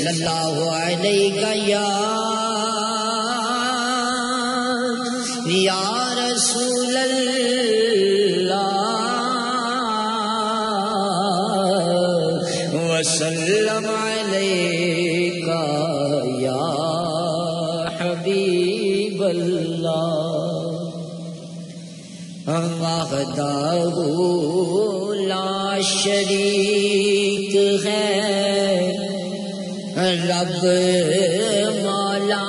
صلی اللہ علیہ یا رسول اللہ وسلم علیک یا حبیب اللہ وحدہ لا شریک ہے رب مولا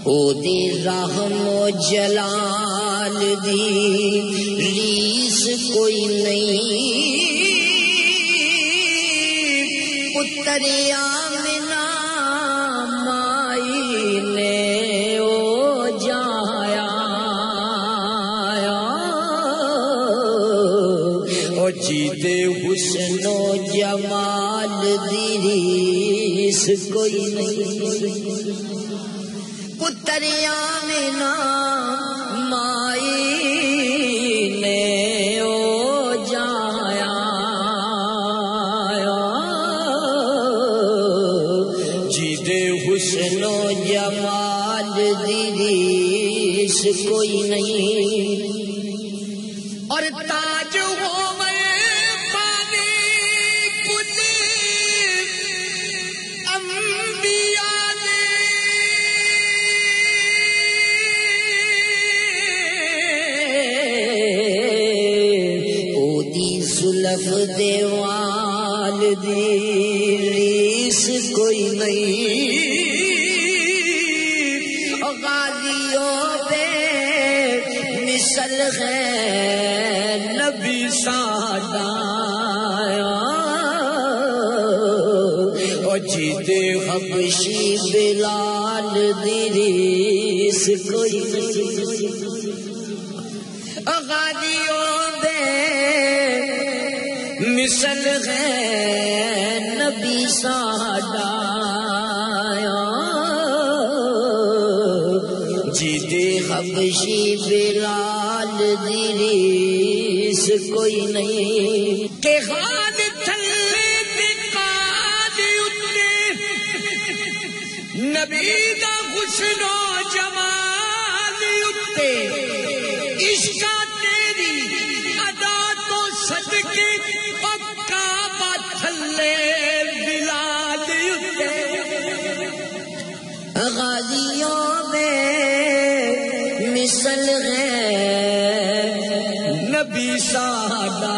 او دی رحم و جلال دی ریس کوئی نہیں پتر آمنہ مائی نے او جایا او جیتے حسن و جمال دی ریس کوئی نہیں پتر آمنہ مائی نے او جایا جیدے حسن و جمال دی ریس کوئی نہیں اور تاج ہوئے پانے کل انبیاء زلف دیوال دی ریس کوئی نہیں غازیوں پہ مثل ہے نبی ساڈا او جیتے حبشی بلال دی ریس کوئی نہیں غازیوں پہ مثل ہے نبی ساڈا جیتے حبشی بلال دی ریس کوئی نہیں کہ غاد تھلے دکان اتے نبی دا حسن و جمال اتے عشق تیری ادا تو صدقے غازیوں میں مثل ہے نبی ساڈا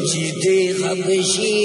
جیتے حبشی